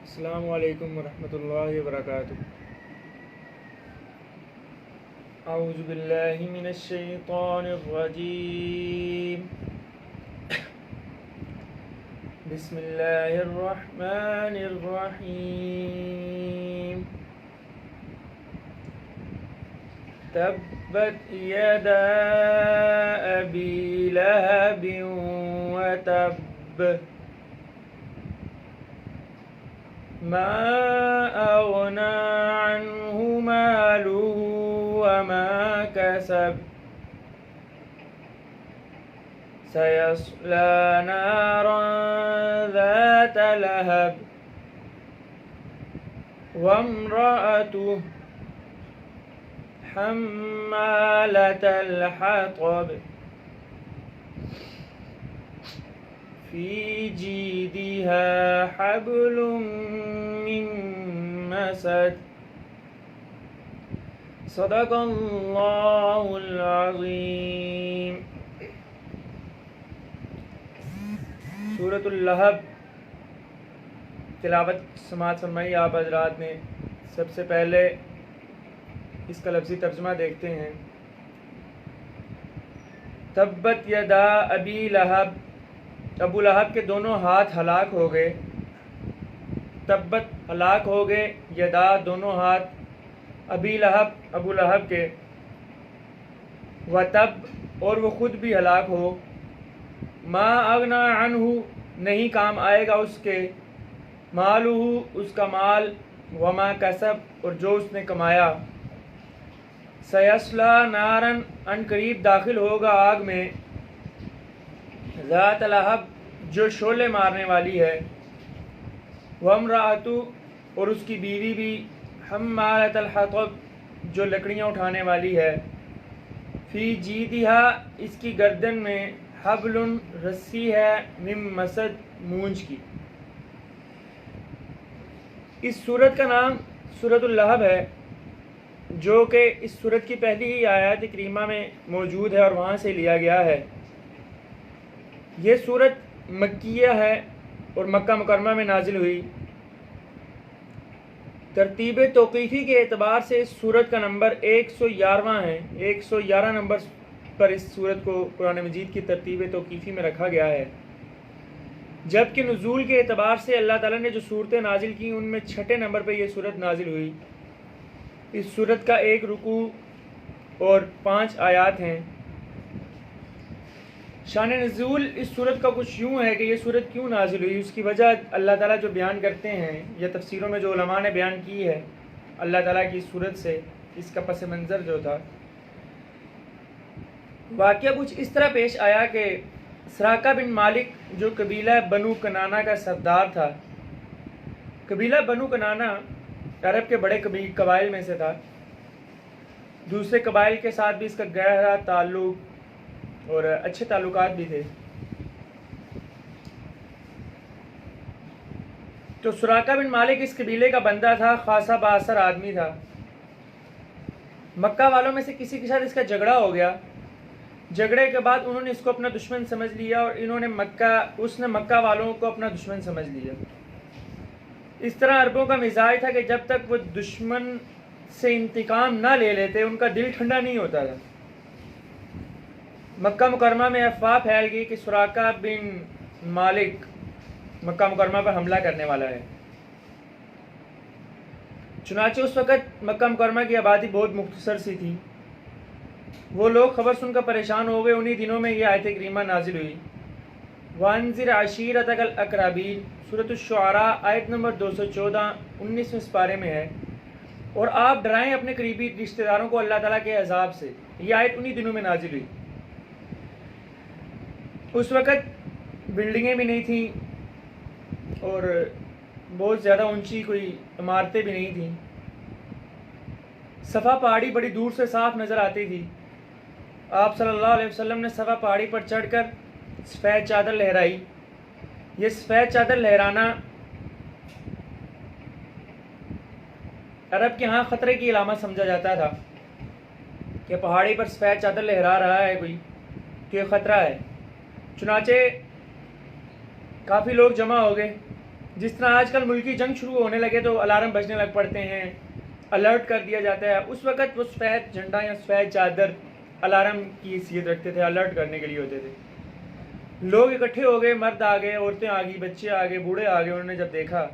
السلام علیکم ورحمۃ اللہ وبرکاتہ۔ اعوذ باللہ من الشیطان الرجیم، بسم اللہ الرحمن الرحیم۔ تبت یدا ابی لہب وتب ما اغنى عنه ماله وما كسب سيصلى نارا ذات لهب وامرأته حمالة الحطب في جيدها حبل من مسد صدق اللہ العظیم۔ سورۃ اللہب تلاوت سماعت فرمائی آپ حضرات نے۔ سب سے پہلے اس کا لفظی ترجمہ دیکھتے ہیں۔ تبت یدا ابی لہب، ابو لہب کے دونوں ہاتھ ہلاک ہو گئے۔ تبت ہلاک ہو گئے، یدا دونوں ہاتھ، ابی لہب ابو لہب کے، وتب اور وہ خود بھی ہلاک ہو، ما اغنا عنہ نہیں کام آئے گا اس کے، مالہ اس کا مال، وما کسب اور جو اس نے کمایا، سیصلی نارن ان قریب داخل ہوگا آگ میں، ذات لہب جو شعلے مارنے والی ہے، وامرأتہ اور اس کی بیوی بھی، حمالۃ الحطب جو لکڑیاں اٹھانے والی ہے، فی جیدہا اس کی گردن میں، حبل رسی ہے، من مسد مونج کی۔ اس سورت کا نام سورۃ اللہب ہے، جو کہ اس سورت کی پہلی ہی آیات کریمہ میں موجود ہے اور وہاں سے لیا گیا ہے۔ یہ سورت مکیہ ہے اور مکہ مکرمہ میں نازل ہوئی۔ ترتیب توقیفی کے اعتبار سے اس سورت کا نمبر 111 ہے۔ 111 نمبر پر اس سورت کو قرآن مجید کی ترتیب توقیفی میں رکھا گیا ہے، جبکہ نزول کے اعتبار سے اللہ تعالیٰ نے جو صورتیں نازل کی ان میں 6 نمبر پہ یہ سورت نازل ہوئی۔ اس سورت کا 1 رکوع اور 5 آیات ہیں۔ شان نزول اس سورت کا کچھ یوں ہے کہ یہ سورت کیوں نازل ہوئی، اس کی وجہ اللہ تعالیٰ جو بیان کرتے ہیں یا تفسیروں میں جو علماء نے بیان کی ہے اللہ تعالیٰ کی اس سورت سے، اس کا پس منظر جو تھا، واقعہ کچھ اس طرح پیش آیا کہ سراقہ بن مالک جو قبیلہ بنو کنانہ کا سردار تھا، قبیلہ بنو کنانہ عرب کے بڑے قبائل میں سے تھا، دوسرے قبائل کے ساتھ بھی اس کا گہرا تعلق اور اچھے تعلقات بھی تھے۔ تو سراقہ بن مالک اس قبیلے کا بندہ تھا، خاصا بااثر آدمی تھا۔ مکہ والوں میں سے کسی کے ساتھ اس کا جھگڑا ہو گیا، جھگڑے کے بعد انہوں نے اس کو اپنا دشمن سمجھ لیا اور اس نے مکہ والوں کو اپنا دشمن سمجھ لیا۔ اس طرح عربوں کا مزاج تھا کہ جب تک وہ دشمن سے انتقام نہ لے لیتے ان کا دل ٹھنڈا نہیں ہوتا تھا۔ مکہ مکرمہ میں افواہ پھیل گئی کہ سراقہ بن مالک مکہ مکرمہ پر حملہ کرنے والا ہے۔ چنانچہ اس وقت مکہ مکرمہ کی آبادی بہت مختصر سی تھی، وہ لوگ خبر سن کر پریشان ہو گئے۔ انہی دنوں میں یہ آیت کریمہ نازل ہوئی، وَأَنذِرْ عَشِيرَتَكَ الْأَقْرَبِينَ، سورۃ الشعراء آیت نمبر 214 19ویں سپارے میں ہے، اور آپ ڈرائیں اپنے قریبی رشتہ داروں کو اللہ تعالیٰ کے عذاب سے۔ یہ آیت انہی دنوں میں نازل ہوئی۔ اس وقت بلڈنگیں بھی نہیں تھیں اور بہت زیادہ اونچی کوئی عمارتیں بھی نہیں تھیں، صفا پہاڑی بڑی دور سے صاف نظر آتی تھی۔ آپ صلی اللہ علیہ وسلم نے صفا پہاڑی پر چڑھ کر سفید چادر لہرائی۔ یہ سفید چادر لہرانا عرب کے ہاں خطرے کی علامت سمجھا جاتا تھا کہ پہاڑی پر سفید چادر لہرا رہا ہے کوئی تو یہ خطرہ ہے۔ چنانچہ کافی لوگ جمع ہو گئے جس طرح آج کل ملکی جنگ شروع ہونے لگے تو الارم بجنے لگ پڑتے ہیں، الرٹ کر دیا جاتا ہے. اس وقت وہ سفید جھنڈا یا سفید چادر الارم کی حیثیت رکھتے تھے، الرٹ کرنے کے لیے ہوتے تھے. لوگ اکٹھے ہو گئے، مرد آ گئے، عورتیں آ گئی، بچے آ گئے، بوڑھے آ گئے. انہوں نے جب دیکھا،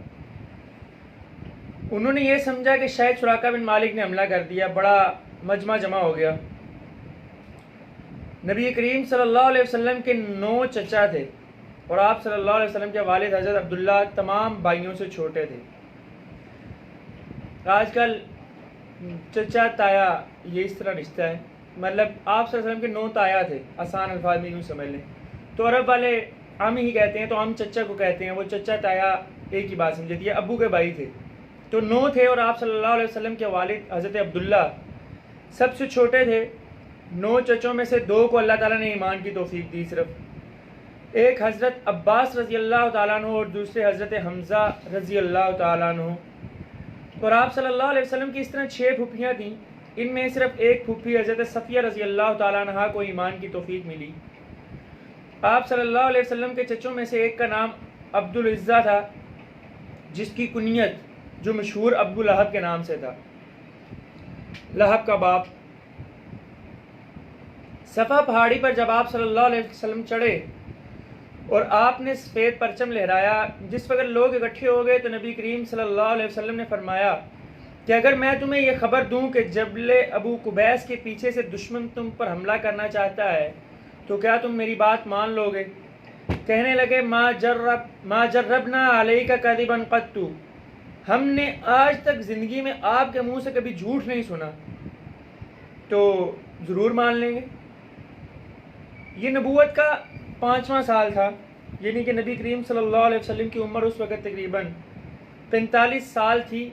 انہوں نے یہ سمجھا کہ شاید سراقہ بن مالک نے حملہ کر دیا. بڑا مجمع جمع ہو گیا. نبی کریم صلی اللہ علیہ وسلم کے 9 چچا تھے اور آپ صلی اللہ علیہ وسلم کے والد حضرت عبداللہ تمام بھائیوں سے چھوٹے تھے. آج کل چچا تایا یہ اس طرح رشتہ ہے، مطلب آپ صلی اللہ علیہ وسلم کے 9 تایا تھے، آسان الفاظ میں یوں سمجھ لیں. تو عرب والے ہم ہی کہتے ہیں، تو ہم چچا کو کہتے ہیں، وہ چچا تایا ایک ہی بات سمجھے تھی. ابو کے بھائی تھے تو 9 تھے اور آپ صلی اللہ علیہ وسلم کے والد حضرت عبداللہ سب سے چھوٹے تھے. 9 چچوں میں سے 2 کو اللہ تعالیٰ نے ایمان کی توفیق دی. صرف ایک حضرت عباس رضی اللہ تعالیٰ عنہ اور دوسرے حضرت حمزہ رضی اللہ تعالیٰ عنہ. اور آپ صلی اللہ علیہ وسلم کی اس طرح 6 پھوپھیاں تھیں. ان میں صرف ایک پھوپھی حضرت صفیہ رضی اللہ تعالیٰ عنہ کو ایمان کی توفیق ملی. آپ صلی اللہ علیہ وسلم کے چچوں میں سے ایک کا نام عبد العزہ تھا، جس کی کنیت جو مشہور ابو لہب کے نام سے تھا، لہب کا باپ. صفا پہاڑی پر جب آپ صلی اللہ علیہ وسلم چڑھے اور آپ نے سفید پرچم لہرایا، جس وقت لوگ اکٹھے ہو گئے تو نبی کریم صلی اللہ علیہ وسلم نے فرمایا کہ اگر میں تمہیں یہ خبر دوں کہ جبل ابو قبیس کے پیچھے سے دشمن تم پر حملہ کرنا چاہتا ہے تو کیا تم میری بات مان لو گے؟ کہنے لگے ما جربنا علیک کذبا قط، ہم نے آج تک زندگی میں آپ کے منہ سے کبھی جھوٹ نہیں سنا، تو ضرور مان لیں گے. یہ نبوت کا 5واں سال تھا، یعنی کہ نبی کریم صلی اللہ علیہ وسلم کی عمر اس وقت تقریباً 45 سال تھی.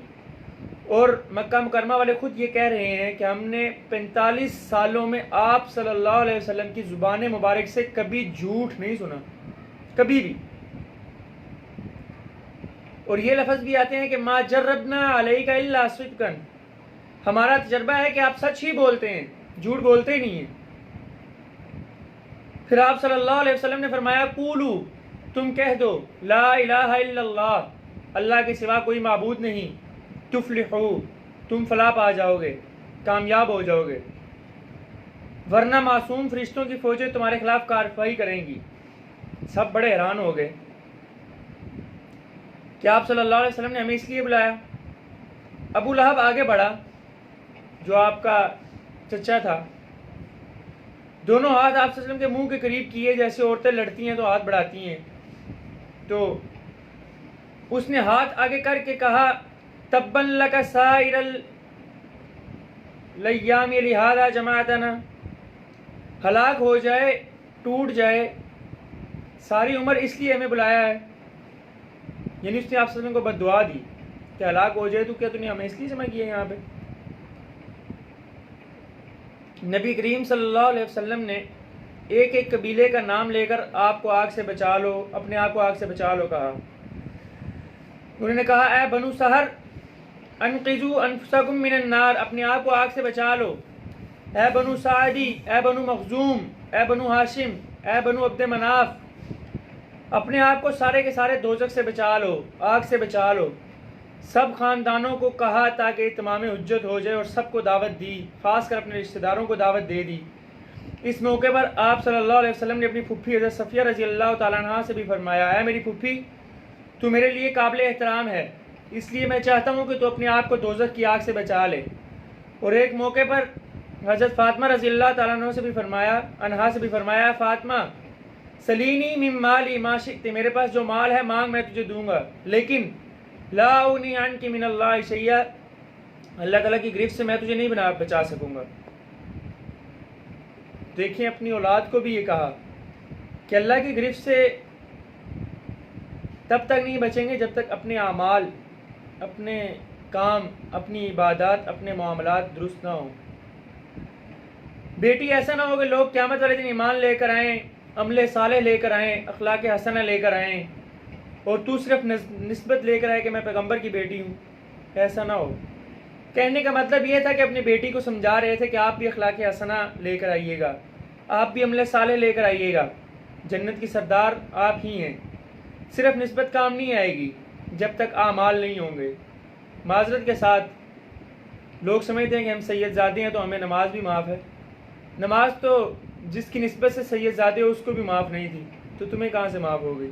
اور مکہ مکرمہ والے خود یہ کہہ رہے ہیں کہ ہم نے 45 سالوں میں آپ صلی اللہ علیہ وسلم کی زبان مبارک سے کبھی جھوٹ نہیں سنا، کبھی بھی. اور یہ لفظ بھی آتے ہیں کہ ما جربنا علیک الا صدقا، ہمارا تجربہ ہے کہ آپ سچ ہی بولتے ہیں، جھوٹ بولتے ہی نہیں ہیں. پھر آپ صلی اللہ علیہ وسلم نے فرمایا قولو، تم کہہ دو لا الہ الا اللہ، اللہ کے سوا کوئی معبود نہیں، تفلحو، تم فلاح پا جاؤ گے، کامیاب ہو جاؤ گے، ورنہ معصوم فرشتوں کی فوجیں تمہارے خلاف کارروائی کریں گی. سب بڑے حیران ہو گئے کہ آپ صلی اللہ علیہ وسلم نے ہمیں اس لیے بلایا. ابو لہب آگے بڑھا جو آپ کا چچا تھا، دونوں ہاتھ آپ صلی اللہ علیہ وسلم کے منہ کے قریب کیے، جیسے عورتیں لڑتی ہیں تو ہاتھ بڑھاتی ہیں. تو اس نے ہاتھ آگے کر کے کہا تبن لک سائر الیام لہذا جماعتنا، ہلاک ہو جائے، ٹوٹ جائے ساری عمر، اس لیے ہمیں بلایا ہے. یعنی اس نے آپ صلی اللہ علیہ وسلم کو بد دعا دی کہ ہلاک ہو جائے تو کیا تم نے ہمیں اس لیے جمع کیا یہاں پہ. نبی کریم صلی اللہ علیہ وسلم نے ایک ایک قبیلے کا نام لے کر آپ کو آگ سے بچا لو، اپنے آپ کو آگ سے بچا لو کہا. انہوں نے کہا اے بنو سحر انقذوا انفسکم من النار، اپنے آپ کو آگ سے بچا لو. اے بنو سعدی، اے بنو مخزوم، اے بنو ہاشم، اے بنو عبد مناف، اپنے آپ کو سارے کے سارے دوزخ سے بچا لو، آگ سے بچا لو. سب خاندانوں کو کہا تاکہ اتمام حجت ہو جائے اور سب کو دعوت دی، خاص کر اپنے رشتہ داروں کو دعوت دے دی. اس موقع پر آپ صلی اللہ علیہ وسلم نے اپنی پھوپھی حضرت صفیہ رضی اللہ تعالیٰ عنہ سے بھی فرمایا اے میری پھوپھی، تو میرے لیے قابل احترام ہے، اس لیے میں چاہتا ہوں کہ تو اپنے آپ کو دوزخ کی آگ سے بچا لے. اور ایک موقع پر حضرت فاطمہ رضی اللہ تعالیٰ عنہ سے بھی فرمایا فاطمہ سلینی من مالی ما شئت، میرے پاس جو مال ہے مانگ میں تجھے دوں گا، لیکن لا اغنی عنک من اللہ شیئا، اللہ تعالیٰ کی گرفت سے میں تجھے نہیں بچا سکوں گا. دیکھیں اپنی اولاد کو بھی یہ کہا کہ اللہ کی گرفت سے تب تک نہیں بچیں گے جب تک اپنے اعمال، اپنے کام، اپنی عبادات، اپنے معاملات درست نہ ہوں. بیٹی ایسا نہ ہو کہ لوگ قیامت والے دن ایمان لے کر آئیں، عمل صالح لے کر آئیں، اخلاق حسنہ لے کر آئیں، اور تو صرف نسبت لے کر آئے کہ میں پیغمبر کی بیٹی ہوں. ایسا نہ ہو. کہنے کا مطلب یہ تھا کہ اپنی بیٹی کو سمجھا رہے تھے کہ آپ بھی اخلاق حسنہ لے کر آئیے گا، آپ بھی عمل صالح لے کر آئیے گا، جنت کی سردار آپ ہی ہیں. صرف نسبت کام نہیں آئے گی. جب تک اعمال نہیں ہوں گے۔ معذرت کے ساتھ لوگ سمجھتے ہیں کہ ہم سید زادے ہیں تو ہمیں نماز بھی معاف ہے۔ نماز تو جس کی نسبت سے سید زادے ہو اس کو بھی معاف نہیں تھی، تو تمہیں کہاں سے معاف ہو گئی؟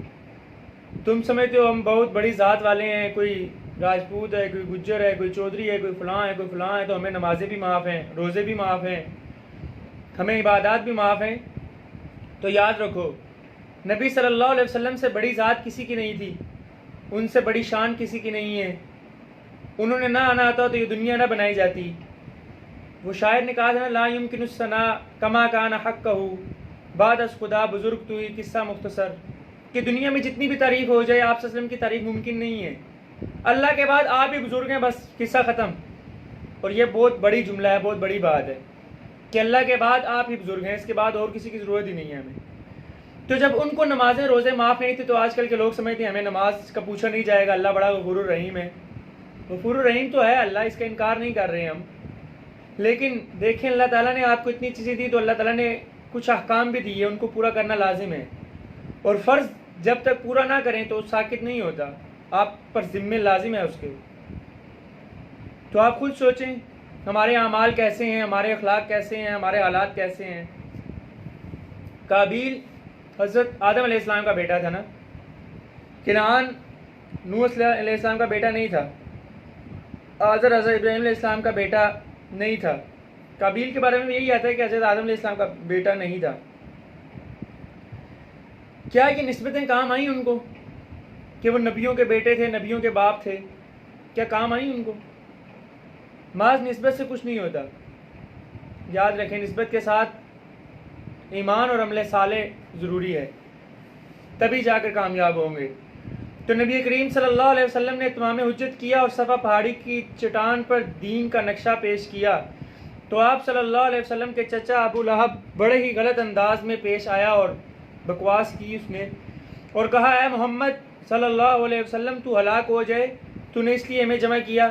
تم سمجھتے ہو ہم بہت بڑی ذات والے ہیں، کوئی راجپوت ہے، کوئی گجر ہے، کوئی چودھری ہے، کوئی فلاں ہے، کوئی فلاں ہے، تو ہمیں نمازیں بھی معاف ہیں، روزے بھی معاف ہیں، ہمیں عبادات بھی معاف ہیں۔ تو یاد رکھو نبی صلی اللہ علیہ وسلم سے بڑی ذات کسی کی نہیں تھی، ان سے بڑی شان کسی کی نہیں ہے۔ انہوں نے نہ آنا آتا تو یہ دنیا نہ بنائی جاتی۔ وہ شاعر نے کہا تھا نا، لا یمکن الثنا کما کان حقہ بعد از خدا بزرگ تو ہی، قصہ مختصر، کہ دنیا میں جتنی بھی تعریف ہو جائے آپ صلی اللہ علیہ وسلم کی تعریف ممکن نہیں ہے۔ اللہ کے بعد آپ ہی بزرگ ہیں، بس قصہ ختم۔ اور یہ بہت بڑی جملہ ہے، بہت بڑی بات ہے کہ اللہ کے بعد آپ ہی بزرگ ہیں، اس کے بعد اور کسی کی ضرورت ہی نہیں ہے ہمیں۔ تو جب ان کو نمازیں روزے معاف نہیں تھے تو آج کل کے لوگ سمجھتے ہیں ہمیں نماز کا پوچھا نہیں جائے گا، اللہ بڑا غفور الرحیم ہے۔ غفور الرحیم تو ہے اللہ، اس کا انکار نہیں کر رہے ہم، لیکن دیکھیں اللہ تعالیٰ نے آپ کو اتنی چیزیں دی تو اللہ تعالیٰ نے کچھ احکام بھی دیے، ان کو پورا کرنا لازم ہے، اور فرض جب تک پورا نہ کریں تو ساکت نہیں ہوتا، آپ پر ذمہ لازم ہے اس کے۔ تو آپ خود سوچیں ہمارے اعمال کیسے ہیں، ہمارے اخلاق کیسے ہیں، ہمارے حالات کیسے ہیں۔ قابیل حضرت آدم علیہ السلام کا بیٹا تھا نا، کنعان نوح علیہ السلام کا بیٹا نہیں تھا، آزر حضرت ابراہیم علیہ السلام کا بیٹا نہیں تھا۔ قابیل کے بارے میں یہی آتا ہے کہ حضرت آدم علیہ السلام کا بیٹا نہیں تھا۔ کیا یہ نسبتیں کام آئیں ان کو کہ وہ نبیوں کے بیٹے تھے، نبیوں کے باپ تھے؟ کیا کام آئیں ان کو؟ محض نسبت سے کچھ نہیں ہوتا۔ یاد رکھیں نسبت کے ساتھ ایمان اور عمل صالح ضروری ہے، تبھی جا کر کامیاب ہوں گے۔ تو نبی کریم صلی اللہ علیہ وسلم نے اتمام حجت کیا اور صفا پہاڑی کی چٹان پر دین کا نقشہ پیش کیا، تو آپ صلی اللہ علیہ وسلم کے چچا ابو لہب بڑے ہی غلط انداز میں پیش آیا اور بکواس کی اس نے، اور کہا اے محمد صلی اللہ علیہ وسلم تو ہلاک ہو جائے، تو نے اس لیے ہمیں جمع کیا۔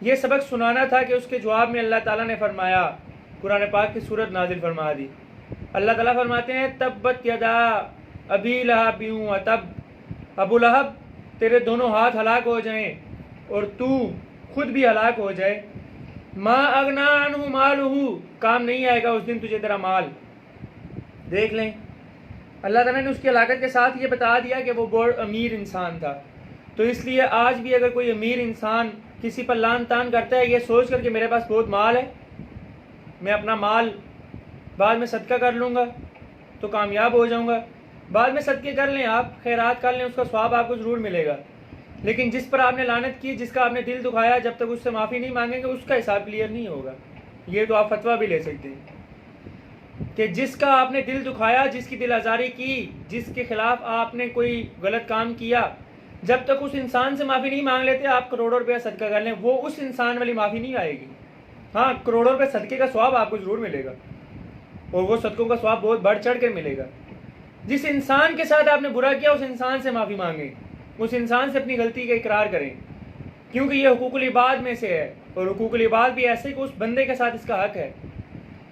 یہ سبق سنانا تھا کہ اس کے جواب میں اللہ تعالیٰ نے فرمایا، قرآن پاک کی صورت نازل فرما دی۔ اللہ تعالیٰ فرماتے ہیں تبت یدا ابی لہب وتب، ابو لہب تیرے دونوں ہاتھ ہلاک ہو جائیں اور تو خود بھی ہلاک ہو جائے۔ ما اغنا عنہ مالہ، کام نہیں آئے گا اس دن تجھے تیرا مال۔ دیکھ لیں اللہ تعالیٰ نے اس کی ہلاکت کے ساتھ یہ بتا دیا کہ وہ بڑا امیر انسان تھا۔ تو اس لیے آج بھی اگر کوئی امیر انسان کسی پر لان تان کرتا ہے یہ سوچ کر کہ میرے پاس بہت مال ہے، میں اپنا مال بعد میں صدقہ کر لوں گا تو کامیاب ہو جاؤں گا، بعد میں صدقے کر لیں، آپ خیرات کر لیں، اس کا ثواب آپ کو ضرور ملے گا۔ لیکن جس پر آپ نے لعنت کی، جس کا آپ نے دل دکھایا، جب تک اس سے معافی نہیں مانگیں گے اس کا حساب کلیئر نہیں ہوگا۔ یہ تو آپ فتویٰ بھی لے سکتے ہیں کہ جس کا آپ نے دل دکھایا، جس کی دل آزاری کی، جس کے خلاف آپ نے کوئی غلط کام کیا، جب تک اس انسان سے معافی نہیں مانگ لیتے آپ کروڑوں روپیہ صدقہ کر لیں، وہ اس انسان والی معافی نہیں آئے گی۔ ہاں کروڑوں روپے صدقے کا ثواب آپ کو ضرور ملے گا، اور وہ صدقوں کا ثواب بہت بڑھ چڑھ کر ملے گا۔ جس انسان کے ساتھ آپ نے برا کیا اس انسان سے معافی مانگیں، اس انسان سے اپنی غلطی کا اقرار کریں، کیونکہ یہ حقوق العباد میں سے ہے، اور حقوق العباد بھی ایسے کہ اس بندے کے ساتھ اس کا حق ہے،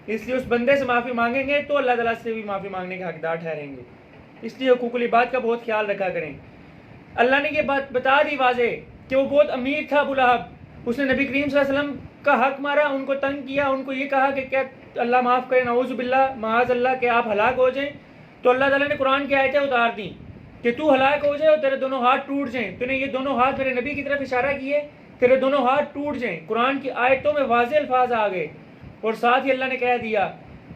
اس لیے اس بندے سے معافی مانگیں گے تو اللہ تعالیٰ سے بھی معافی مانگنے کے حقدار ٹھہریں گے۔ اس لیے حقوق العباد کا بہت خیال رکھا کریں۔ اللہ نے یہ بات بتا دی واضح کہ وہ بہت امیر تھا ابو لہب، اس نے نبی کریم صلی اللہ علیہ وسلم کا حق مارا، ان کو تنگ کیا، ان کو یہ کہا کہ کیا اللہ معاف کرے، نعوذ باللہ معاذ اللہ کہ آپ ہلاک ہو جائیں۔ تو اللہ تعالیٰ نے قرآن کی آیتیں اتار دیں کہ تو ہلاک ہو جائے اور تیرے دونوں ہاتھ ٹوٹ جائیں، تو نے یہ دونوں ہاتھ میرے نبی کی طرف اشارہ کیے، تیرے دونوں ہاتھ ٹوٹ جائیں۔ قرآن کی آیتوں میں واضح الفاظ آ گئے، اور ساتھ ہی اللہ نے کہہ دیا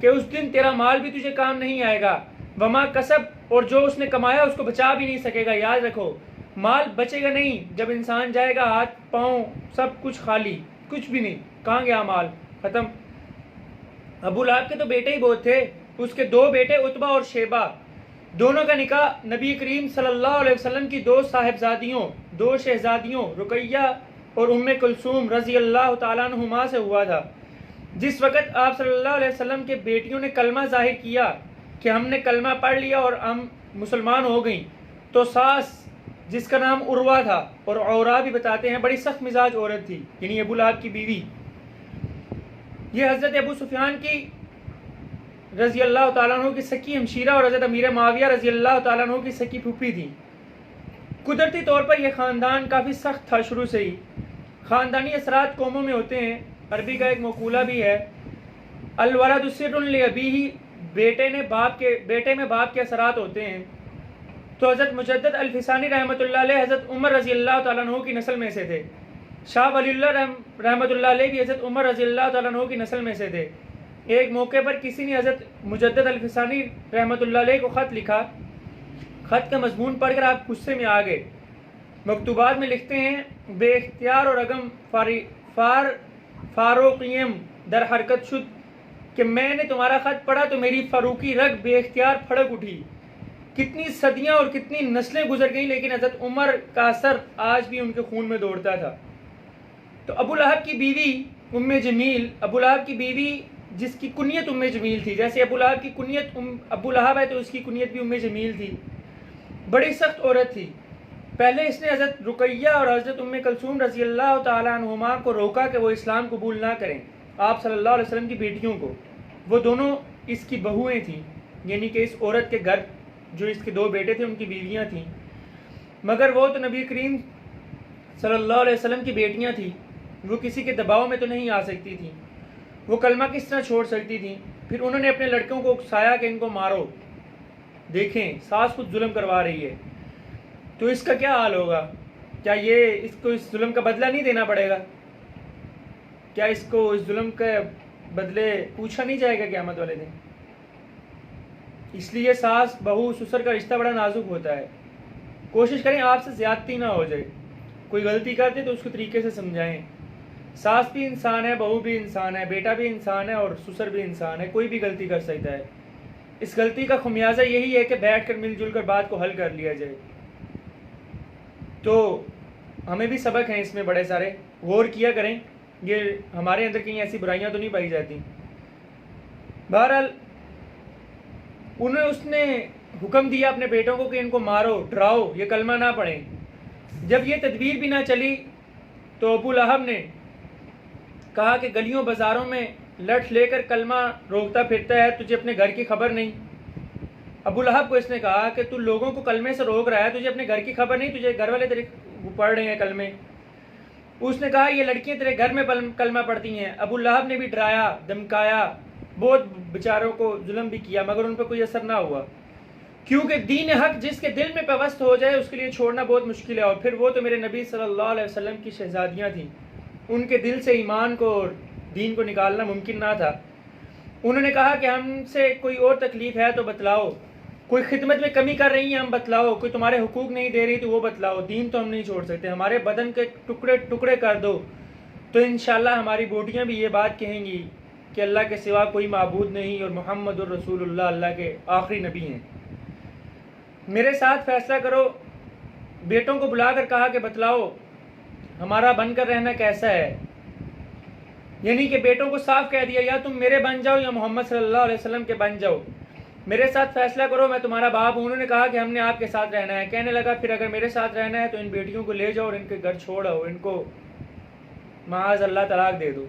کہ اس دن تیرا مال بھی تجھے کام نہیں آئے گا، وما کسب، اور جو اس نے کمایا اس کو بچا بھی نہیں سکے گا۔ یاد رکھو مال بچے گا نہیں، جب انسان جائے گا ہاتھ پاؤں سب کچھ خالی، کچھ بھی نہیں، کہاں گیا مال، ختم۔ ابو لہب کے تو بیٹے ہی بہت تھے، اس کے دو بیٹے عتبہ اور شیبہ، دونوں کا نکاح نبی کریم صلی اللہ علیہ وسلم کی دو صاحبزادیوں، دو شہزادیوں رقیہ اور ام کلثوم رضی اللہ تعالیٰ عنہما سے ہوا تھا۔ جس وقت آپ صلی اللہ علیہ وسلم کے بیٹیوں نے کلمہ ظاہر کیا کہ ہم نے کلمہ پڑھ لیا اور ہم مسلمان ہو گئیں، تو ساس جس کا نام عروہ تھا، اور عورا بھی بتاتے ہیں بڑی سخت مزاج عورت تھی، یعنی ابو لہب کی بیوی، یہ حضرت ابو سفیان کی رضی اللہ تعالیٰ عنہ کی سکی ہمشیرہ اور حضرت امیر معاویہ رضی اللہ تعالیٰ عنہ کی سکی پھوپھی تھی۔ قدرتی طور پر یہ خاندان کافی سخت تھا شروع سے ہی. خاندانی اثرات قوموں میں ہوتے ہیں. عربی کا ایک مقولہ بھی ہے الولد سر لابیہ، بیٹے میں باپ کے اثرات ہوتے ہیں. تو حضرت مجدد الفسانی رحمۃ اللہ علیہ حضرت عمر رضی اللہ تعالیٰ عنہ کی نسل میں سے تھے. شاہ ولی اللہ رحمۃ اللہ علیہ بھی حضرت عمر رضی اللہ تعالیٰ عنہ کی نسل میں سے تھے. ایک موقع پر کسی نے حضرت مجدد الفسانی رحمۃ اللہ علیہ کو خط لکھا. خط کا مضمون پڑھ کر آپ غصے میں آ گئے. مکتوبات میں لکھتے ہیں بے اختیار اور اگم فاروقیم در حرکت شد کہ میں نے تمہارا خط پڑھا تو میری فاروقی رگ بے اختیار پھڑک اٹھی. کتنی صدیاں اور کتنی نسلیں گزر گئیں لیکن حضرت عمر کا اثر آج بھی ان کے خون میں دوڑتا تھا. تو ابو لہب کی بیوی ام جمیل، ابو لہب کی بیوی جس کی کنیت ام جمیل تھی، جیسے ابو لہب کی کنیت ابو لہب ہے تو اس کی کنیت بھی ام جمیل تھی. بڑی سخت عورت تھی. پہلے اس نے حضرت رقیہ اور حضرت ام کلثوم رضی اللہ تعالیٰ عنہما کو روکا کہ وہ اسلام قبول نہ کریں. آپ صلی اللہ علیہ وسلم کی بیٹیوں کو، وہ دونوں اس کی بہویں تھیں، یعنی کہ اس عورت کے گھر جو اس کے دو بیٹے تھے ان کی بیویاں تھیں. مگر وہ تو نبی کریم صلی اللہ علیہ وسلم کی بیٹیاں تھیں، وہ کسی کے دباؤ میں تو نہیں آ سکتی تھیں. وہ کلمہ کس طرح چھوڑ سکتی تھیں؟ پھر انہوں نے اپنے لڑکوں کو اکسایا کہ ان کو مارو. دیکھیں ساس خود ظلم کروا رہی ہے تو اس کا کیا حال ہوگا؟ کیا یہ اس کو اس ظلم کا بدلہ نہیں دینا پڑے گا؟ کیا اس کو اس ظلم کے بدلے پوچھا نہیں جائے گا قیامت والے دن؟ اس لیے ساس بہو سسر کا رشتہ بڑا نازک ہوتا ہے. کوشش کریں آپ سے زیادتی نہ ہو جائے. کوئی غلطی کرتے تو اس کو طریقے سے سمجھائیں. ساس بھی انسان ہے، بہو بھی انسان ہے، بیٹا بھی انسان ہے اور سسر بھی انسان ہے. کوئی بھی غلطی کر سکتا ہے. اس غلطی کا خمیازہ یہی ہے کہ بیٹھ کر مل جل کر بات کو حل کر لیا جائے. تو ہمیں بھی سبق ہیں اس میں بڑے سارے، غور کیا کریں. یہ ہمارے اندر کہیں ایسی برائیاں تو نہیں پائی جاتی. بہرحال اس نے حکم دیا اپنے بیٹوں کو کہ ان کو مارو، ڈراؤ، یہ کلمہ نہ پڑھیں. جب یہ تدبیر بھی نہ چلی تو ابو لہب نے کہا کہ گلیوں بازاروں میں لٹ لے کر کلمہ روکتا پھرتا ہے، تجھے اپنے گھر کی خبر نہیں. ابو لہب کو اس نے کہا کہ تو لوگوں کو کلمے سے روک رہا ہے، تجھے اپنے گھر کی خبر نہیں، تجھے گھر والے تیرے پڑھ رہے ہیں کلمے. اس نے کہا یہ لڑکیاں تیرے گھر میں کلمہ پڑھتی ہیں. ابو لہب نے بھی ڈرایا، دھمکایا، بہت بیچاروں کو ظلم بھی کیا مگر ان پہ کوئی اثر نہ ہوا. کیونکہ دین حق جس کے دل میں پیوست ہو جائے اس کے لیے چھوڑنا بہت مشکل ہے. اور پھر وہ تو میرے نبی صلی اللہ علیہ وسلم کی شہزادیاں تھیں، ان کے دل سے ایمان کو اور دین کو نکالنا ممکن نہ تھا. انہوں نے کہا کہ ہم سے کوئی اور تکلیف ہے تو بتلاؤ، کوئی خدمت میں کمی کر رہی ہیں ہم بتلاؤ، کوئی تمہارے حقوق نہیں دے رہی تو وہ بتلاؤ. دین تو ہم نہیں چھوڑ سکتے، ہمارے بدن کے ٹکڑے ٹکڑے کر دو تو انشاءاللہ ہماری بیٹیاں بھی یہ بات کہیں گی کہ اللہ کے سوا کوئی معبود نہیں اور محمد الرسول اللہ اللہ کے آخری نبی ہیں. میرے ساتھ فیصلہ کرو. بیٹوں کو بلا کر کہا کہ بتلاؤ ہمارا بن کر رہنا کیسا ہے. یعنی کہ بیٹوں کو صاف کہہ دیا یا تم میرے بن جاؤ یا محمد صلی اللہ علیہ وسلم کے بن جاؤ. میرے ساتھ فیصلہ کرو، میں تمہارا باپ ہوں. انہوں نے کہا کہ ہم نے آپ کے ساتھ رہنا ہے. کہنے لگا پھر اگر میرے ساتھ رہنا ہے تو ان بیٹیوں کو لے جاؤ اور ان کے گھر چھوڑ آؤ، ان کو معاذ اللہ طلاق دے دو.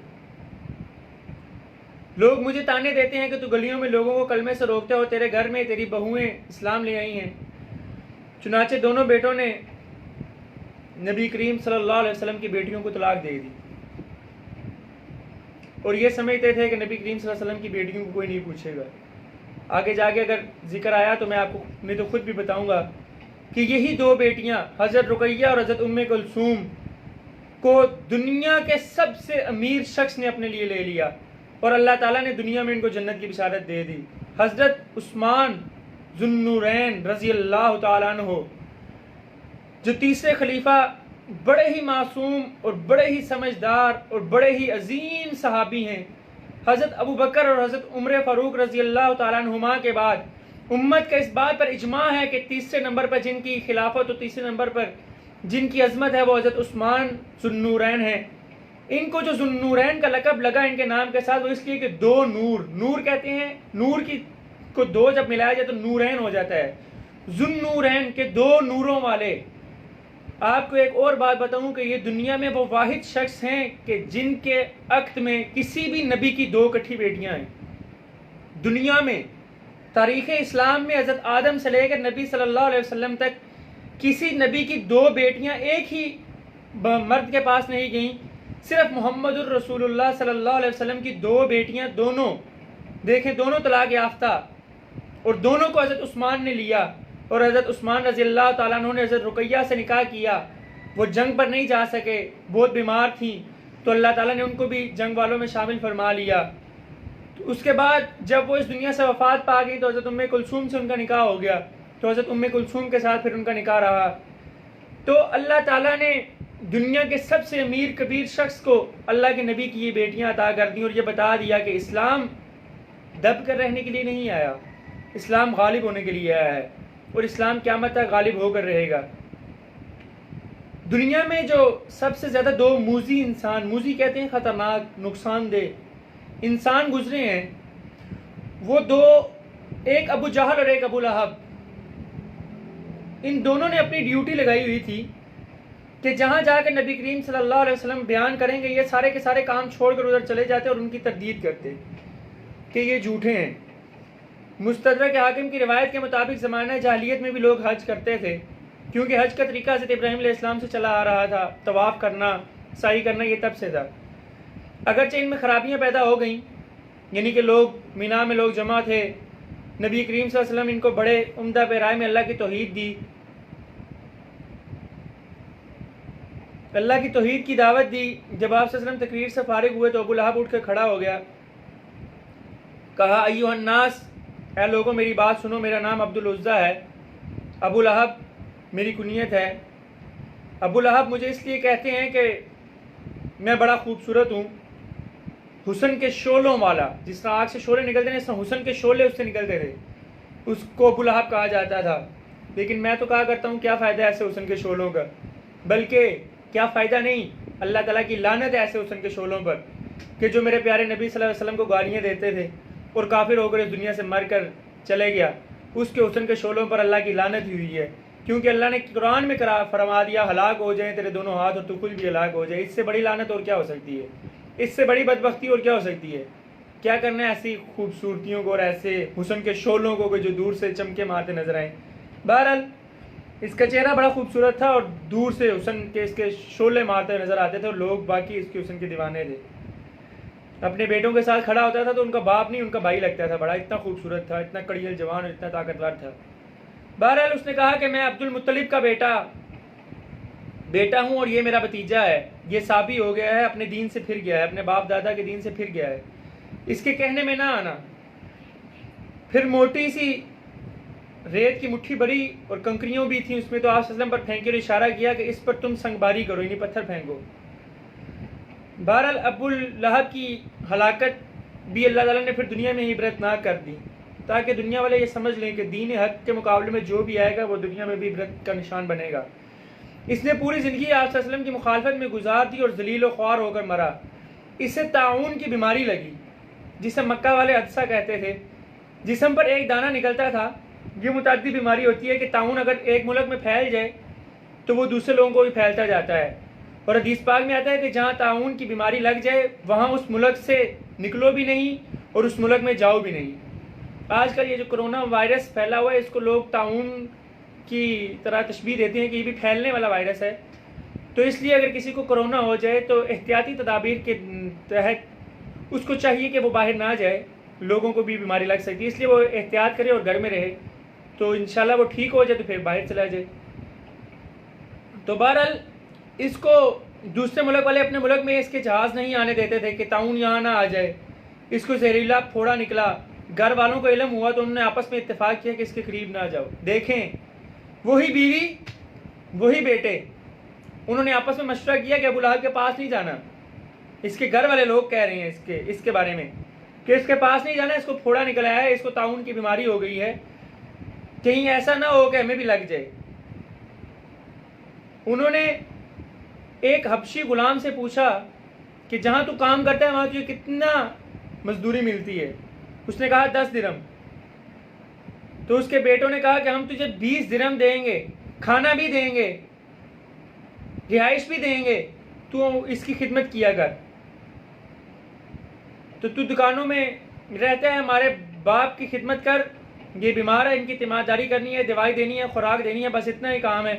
لوگ مجھے تانے دیتے ہیں کہ تو گلیوں میں لوگوں کو کلمے سے روکتے ہو، تیرے گھر میں تیری بہویں اسلام لے آئی ہیں. چنانچہ دونوں بیٹوں نے نبی کریم صلی اللہ علیہ وسلم کی بیٹیوں کو طلاق دے دی اور یہ سمجھتے تھے کہ نبی کریم صلی اللہ علیہ وسلم کی بیٹیوں کو کوئی نہیں پوچھے گا. آگے جا کے اگر ذکر آیا تو میں آپ کو تو خود بھی بتاؤں گا کہ یہی دو بیٹیاں حضرت رقیہ اور حضرت ام کلثوم کو دنیا کے سب سے امیر شخص نے اپنے لیے لے لیا اور اللہ تعالیٰ نے دنیا میں ان کو جنت کی بشارت دے دی. حضرت عثمان ذو النورین رضی اللہ تعالیٰ عنہ جو تیسرے خلیفہ، بڑے ہی معصوم اور بڑے ہی سمجھدار اور بڑے ہی عظیم صحابی ہیں. حضرت ابو بکر اور حضرت عمر فاروق رضی اللہ تعالیٰ عنہما کے بعد امت کا اس بات پر اجماع ہے کہ تیسرے نمبر پر جن کی خلافت اور تیسرے نمبر پر جن کی عظمت ہے وہ حضرت عثمان ذو النورین ہیں. ان کو جو ذو النورین کا لقب لگا ان کے نام کے ساتھ وہ اس لیے کہ دو نور کہتے ہیں، نور کی کو دو جب ملایا جائے تو نورین ہو جاتا ہے. ذو النورین کے دو نوروں والے. آپ کو ایک اور بات بتاؤں کہ یہ دنیا میں وہ واحد شخص ہیں کہ جن کے عقد میں کسی بھی نبی کی دو اکٹھی بیٹیاں ہیں. دنیا میں تاریخ اسلام میں حضرت آدم سے لے کر نبی صلی اللہ علیہ وسلم تک کسی نبی کی 2 بیٹیاں ایک ہی مرد کے پاس نہیں گئیں، صرف محمد الرسول اللہ صلی اللہ علیہ وسلم کی 2 بیٹیاں، دونوں دیکھیں دونوں طلاق یافتہ، اور دونوں کو حضرت عثمان نے لیا، اور حضرت عثمان رضی اللہ تعالیٰ عنہ نے حضرت رقیہ سے نکاح کیا۔ وہ جنگ پر نہیں جا سکے، بہت بیمار تھیں، تو اللہ تعالیٰ نے ان کو بھی جنگ والوں میں شامل فرما لیا۔ تو اس کے بعد جب وہ اس دنیا سے وفات پا گئی تو حضرت ام کلثوم سے ان کا نکاح ہو گیا، تو حضرت ام کلثوم کے ساتھ پھر ان کا نکاح رہا۔ تو اللہ تعالیٰ نے دنیا کے سب سے امیر کبیر شخص کو اللہ کے نبی کی یہ بیٹیاں عطا کر دیں، اور یہ بتا دیا کہ اسلام دب کر رہنے کے لیے نہیں آیا، اسلام غالب ہونے کے لیے آیا ہے، اور اسلام قیامت تک غالب ہو کر رہے گا۔ دنیا میں جو سب سے زیادہ 2 موذی انسان، موذی کہتے ہیں خطرناک، نقصان دہ انسان گزرے ہیں، وہ 2، ایک ابو جہل اور ایک ابو لہب۔ ان دونوں نے اپنی ڈیوٹی لگائی ہوئی تھی کہ جہاں جا کر نبی کریم صلی اللہ علیہ وسلم بیان کریں گے، یہ سارے کے سارے کام چھوڑ کر ادھر چلے جاتے اور ان کی تردید کرتے کہ یہ جھوٹے ہیں۔ مستدرک حاکم کی روایت کے مطابق زمانہ جاہلیت میں بھی لوگ حج کرتے تھے، کیونکہ حج کا طریقہ حضرت ابراہیم علیہ السلام سے چلا آ رہا تھا، طواف کرنا، سعی کرنا، یہ تب سے تھا۔ اگرچہ ان میں خرابیاں پیدا ہو گئیں، یعنی کہ لوگ مینا میں لوگ جمع تھے، نبی کریم صلی اللہ علیہ وسلم ان کو بڑے عمدہ پیرائے میں اللہ کی توحید دی، اللہ کی توحید کی دعوت دی۔ جب آپ صلی اللہ علیہ وسلم تقریر سے فارغ ہوئے تو ابو لہب اٹھ کے کھڑا ہو گیا، کہا ایھا الناس، اے لوگوں میری بات سنو، میرا نام عبد العزیٰ ہے، ابو لہب میری کنیت ہے۔ ابو لہب مجھے اس لیے کہتے ہیں کہ میں بڑا خوبصورت ہوں، حسن کے شعلوں والا، جس طرح آگ سے شعلے نکلتے ہیں اس طرح حسن کے شعلے اس سے نکلتے تھے، اس کو ابو لہب کہا جاتا تھا۔ لیکن میں تو کہا کرتا ہوں کیا فائدہ ہے ایسے حسن کے شعلوں کا، بلکہ کیا فائدہ نہیں، اللہ تعالیٰ کی لعنت ہے ایسے حسن کے شعلوں پر کہ جو میرے پیارے نبی صلی اللہ علیہ وسلم کو گالیاں دیتے تھے اور کافر ہو کر اس دنیا سے مر کر چلے گیا، اس کے حسن کے شعلوں پر اللہ کی لعنت ہوئی ہے، کیونکہ اللہ نے قرآن میں فرما دیا ہلاک ہو جائیں تیرے دونوں ہاتھ اور تو خود بھی ہلاک ہو جائے۔ اس سے بڑی لعنت اور کیا ہو سکتی ہے، اس سے بڑی بدبختی اور کیا ہو سکتی ہے؟ کیا کرنا ہے ایسی خوبصورتیوں کو اور ایسے حسن کے شعلوں کو جو دور سے چمکے مارتے نظر آئیں۔ بہرحال اس کا چہرہ بڑا خوبصورت تھا اور دور سے حسن کے اس کے شعلے مارتے نظر آتے تھے، اور لوگ باقی اس کے حسن کے دیوانے تھے۔ اپنے بیٹوں کے ساتھ کھڑا ہوتا تھا تو ان کا باپ نہیں ان کا بھائی لگتا تھا، بڑا اتنا خوبصورت تھا، اتنا کڑیل جوان اور اتنا طاقتور تھا۔ بہرحال اس نے کہا کہ میں عبد المطلب کا بیٹا ہوں اور یہ میرا بھتیجا ہے، یہ صابی ہو گیا ہے، اپنے دین سے پھر گیا ہے، اپنے باپ دادا کے دین سے پھر گیا ہے، اس کے کہنے میں نہ آنا۔ پھر موٹی سی ریت کی مٹھی بڑی اور کنکریوں بھی تھیں اس میں، تو آپ صلی اللہ علیہ وسلم پر پھینکے اور اشارہ کیا کہ اس پر تم سنگ باری کرو، یعنی پتھر پھینکو۔ بہرحال ابو لہب کی ہلاکت بھی اللہ تعالیٰ نے پھر دنیا میں عبرتناک کر دی، تاکہ دنیا والے یہ سمجھ لیں کہ دین حق کے مقابلے میں جو بھی آئے گا وہ دنیا میں بھی عبرت کا نشان بنے گا۔ اس نے پوری زندگی آپ صلی اللہ علیہ وسلم کی مخالفت میں گزار دی اور ذلیل و خوار ہو کر مرا۔ اسے طاعون کی بیماری لگی، جسے مکہ والے حدثہ کہتے تھے، جسم پر ایک دانہ نکلتا تھا۔ یہ متعدی بیماری ہوتی ہے کہ طاعون اگر ایک ملک میں پھیل جائے تو وہ دوسرے لوگوں کو بھی پھیلتا جاتا ہے، اور حدیث پاک میں آتا ہے کہ جہاں طاعون کی بیماری لگ جائے وہاں اس ملک سے نکلو بھی نہیں اور اس ملک میں جاؤ بھی نہیں۔ آج کل یہ جو کرونا وائرس پھیلا ہوا ہے اس کو لوگ طاعون کی طرح تشبیہ دیتے ہیں کہ یہ بھی پھیلنے والا وائرس ہے، تو اس لیے اگر کسی کو کرونا ہو جائے تو احتیاطی تدابیر کے تحت اس کو چاہیے کہ وہ باہر نہ جائے، لوگوں کو بھی بیماری لگ سکتی ہے، اس لیے وہ احتیاط کرے اور گھر میں رہے، تو انشاءاللہ وہ ٹھیک ہو جائے تو پھر باہر چلا جائے۔ تو بہرحال اس کو دوسرے ملک والے اپنے ملک میں اس کے جہاز نہیں آنے دیتے تھے کہ طاعون یہاں نہ آ جائے، اس کو زہریلا پھوڑا نکلا، گھر والوں کو علم ہوا تو انہوں نے آپس میں اتفاق کیا کہ اس کے قریب نہ جاؤ۔ دیکھیں وہی بیوی وہی بیٹے، انہوں نے آپس میں مشورہ کیا کہ ابو لہب کے پاس نہیں جانا، اس کے گھر والے لوگ کہہ رہے ہیں اس کے بارے میں کہ اس کے پاس نہیں جانا، اس کو پھوڑا نکلا ہے، اس کو طاعون کی بیماری ہو گئی ہے، کہیں ایسا نہ ہو کہ ہمیں بھی لگ جائے۔ انہوں نے ایک حبشی غلام سے پوچھا کہ جہاں تو کام کرتا ہے وہاں تجھے کتنا مزدوری ملتی ہے؟ اس نے کہا 10 درہم۔ تو اس کے بیٹوں نے کہا کہ ہم تجھے 20 درہم دیں گے، کھانا بھی دیں گے، رہائش بھی دیں گے، تو اس کی خدمت کیا کر، تو دکانوں میں رہتا ہے، ہمارے باپ کی خدمت کر، یہ بیمار ہے، ان کی تیمارداری کرنی ہے، دوائی دینی ہے، خوراک دینی ہے، بس اتنا ہی کام ہے،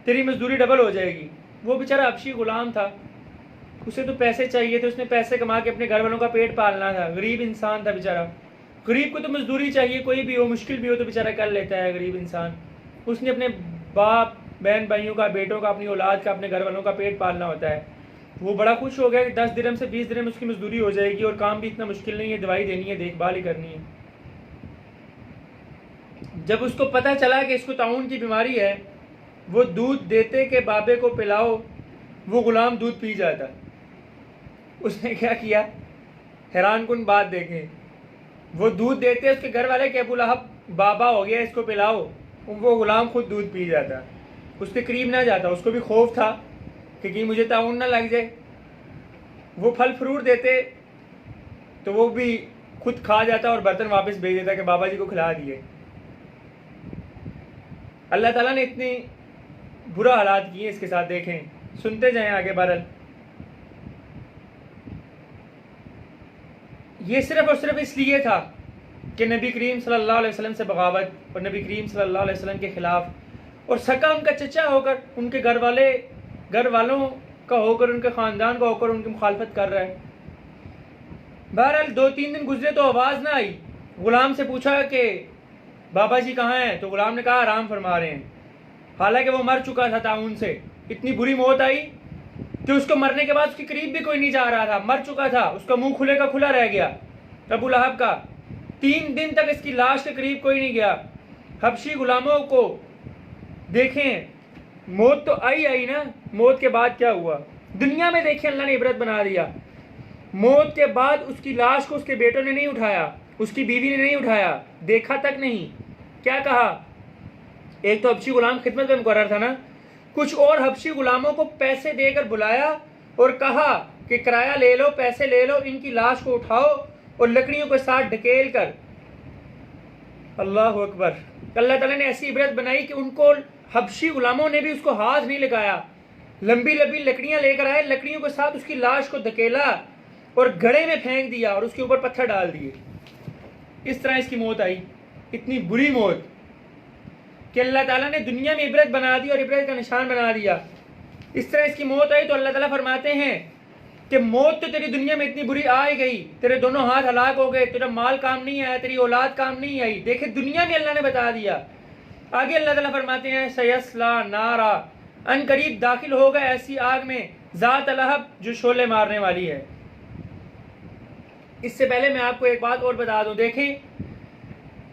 تیری مزدوری ڈبل ہو جائے گی۔ وہ بیچارہ حبشی غلام تھا، اسے تو پیسے چاہیے تھے، اس نے پیسے کما کے اپنے گھر والوں کا پیٹ پالنا تھا، غریب انسان تھا بیچارہ۔ غریب کو تو مزدوری چاہیے، کوئی بھی ہو، مشکل بھی ہو تو بیچارہ کر لیتا ہے غریب انسان۔ اس نے اپنے باپ، بہن بھائیوں کا، بیٹوں کا، اپنی اولاد کا، اپنے گھر والوں کا پیٹ پالنا ہوتا ہے۔ وہ بڑا خوش ہو گیا کہ 10 درہم سے 20 درہم اس کی مزدوری ہو جائے گی، اور کام بھی اتنا مشکل نہیں ہے، دوائی دینی ہے، دیکھ بھال ہی کرنی ہے۔ جب اس کو پتہ چلا کہ اس کو طاعون کی بیماری ہے، وہ دودھ دیتے کہ بابے کو پلاؤ، وہ غلام دودھ پی جاتا۔ اس نے کیا کیا؟ حیران کن بات دیکھیں، وہ دودھ دیتے، اس کے گھر والے کہ ابو لہب بابا ہو گیا، اس کو پلاؤ، وہ غلام خود دودھ پی جاتا، اس کے قریب نہ جاتا۔ اس کو بھی خوف تھا کہ کہیں مجھے طاعون نہ لگ جائے۔ وہ پھل فروٹ دیتے تو وہ بھی خود کھا جاتا اور برتن واپس بھیج دیتا کہ بابا جی کو کھلا دیے۔ اللہ تعالیٰ نے اتنی برا حالات کیے اس کے ساتھ، دیکھیں، سنتے جائیں آگے۔ بہرحال یہ صرف اور صرف اس لیے تھا کہ نبی کریم صلی اللہ علیہ وسلم سے بغاوت اور نبی کریم صلی اللہ علیہ وسلم کے خلاف، اور سکا ان کا چچا ہو کر، ان کے گھر والوں کا ہو کر، ان کے خاندان کا ہو کر ان کی مخالفت کر رہا ہے۔ بہرحال 2-3 دن گزرے تو آواز نہ آئی۔ غلام سے پوچھا کہ بابا جی کہاں ہیں؟ تو غلام نے کہا آرام فرما رہے ہیں، حالانکہ وہ مر چکا تھا طاعون سے۔ اتنی بری موت آئی کہ اس کو مرنے کے بعد اس کے قریب بھی کوئی نہیں جا رہا تھا، مر چکا تھا، اس کا منہ کھلے کا کھلا رہ گیا ابو لہب کا۔ 3 دن تک اس کی لاش کے قریب کوئی نہیں گیا۔ حبشی غلاموں کو دیکھیں، موت تو آئی نا، موت کے بعد کیا ہوا دنیا میں دیکھیں، اللہ نے عبرت بنا دیا۔ موت کے بعد اس کی لاش کو اس کے بیٹوں نے نہیں اٹھایا، اس کی بیوی نے نہیں اٹھایا، دیکھا تک نہیں۔ کیا کہا؟ ایک تو حبشی غلام خدمت میں مقرر تھا نا، کچھ اور حبشی غلاموں کو پیسے دے کر بلایا اور کہا کہ کرایہ لے لو، پیسے لے لو، ان کی لاش کو اٹھاؤ اور لکڑیوں کے ساتھ ڈھکیل کر۔ اللہ اکبر! اللہ تعالیٰ نے ایسی عبرت بنائی کہ ان کو حبشی غلاموں نے بھی اس کو ہاتھ نہیں لگایا، لمبی لمبی لکڑیاں لے کر آئے، لکڑیوں کے ساتھ اس کی لاش کو دھکیلا اور گھڑے میں پھینک دیا اور اس کے اوپر پتھر ڈال دیے۔ اس طرح اس کی موت آئی، اتنی بری موت کہ اللہ تعالیٰ نے دنیا میں عبرت بنا دی اور عبرت کا نشان بنا دیا۔ اس طرح اس کی موت آئی تو اللہ تعالیٰ فرماتے ہیں کہ موت تو تیری دنیا میں اتنی بری آ ہی گئی، تیرے دونوں ہاتھ ہلاک ہو گئے، تیرا مال کام نہیں آیا، تیری اولاد کام نہیں آئی۔ دیکھیں دنیا میں اللہ نے بتا دیا۔ آگے اللہ تعالیٰ فرماتے ہیں سیصلی نارا، ان قریب داخل ہوگا ایسی آگ میں، ذات لہب، جو شعلے مارنے والی ہے۔ اس سے پہلے میں آپ کو ایک بات اور بتا دوں، دیکھیں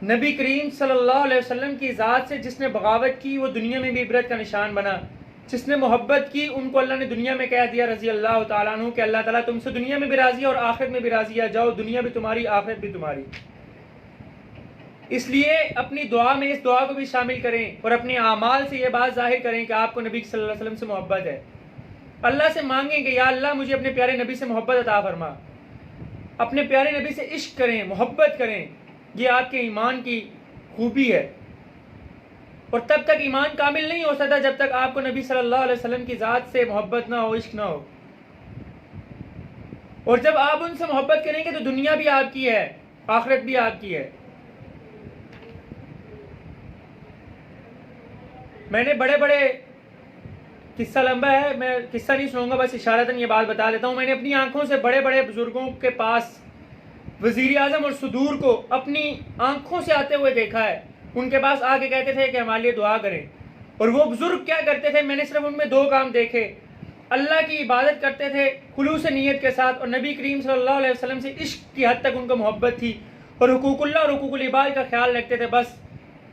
نبی کریم صلی اللہ علیہ وسلم کی ذات سے جس نے بغاوت کی وہ دنیا میں بھی عبرت کا نشان بنا، جس نے محبت کی ان کو اللہ نے دنیا میں کہہ دیا رضی اللہ تعالیٰ عنہ کہ اللہ تعالیٰ تم سے دنیا میں بھی راضی ہے اور آخرت میں بھی راضی ہے، جاؤ دنیا بھی تمہاری، آخرت بھی تمہاری۔ اس لیے اپنی دعا میں اس دعا کو بھی شامل کریں اور اپنے اعمال سے یہ بات ظاہر کریں کہ آپ کو نبی صلی اللہ علیہ وسلم سے محبت ہے۔ اللہ سے مانگیں کہ یا اللہ مجھے اپنے پیارے نبی سے محبت عطا فرما، اپنے پیارے نبی سے عشق کریں، محبت کریں، یہ آپ کے ایمان کی خوبی ہے۔ اور تب تک ایمان کامل نہیں ہو سکتا جب تک آپ کو نبی صلی اللہ علیہ وسلم کی ذات سے محبت نہ ہو، عشق نہ ہو۔ اور جب آپ ان سے محبت کریں گے تو دنیا بھی آپ کی ہے، آخرت بھی آپ کی ہے۔ میں نے بڑے قصہ لمبا ہے، میں قصہ نہیں سنوں گا، بس اشارتاً یہ بات بتا دیتا ہوں۔ میں نے اپنی آنکھوں سے بڑے بزرگوں کے پاس وزیر اعظم اور صدور کو اپنی آنکھوں سے آتے ہوئے دیکھا ہے۔ ان کے پاس آ کے کہتے تھے کہ ہمارے لیے دعا کریں، اور وہ بزرگ کیا کرتے تھے؟ میں نے صرف ان میں 2 کام دیکھے، اللہ کی عبادت کرتے تھے خلوص نیت کے ساتھ، اور نبی کریم صلی اللہ علیہ وسلم سے عشق کی حد تک ان کو محبت تھی، اور حقوق اللہ اور حقوق العباد کا خیال رکھتے تھے۔ بس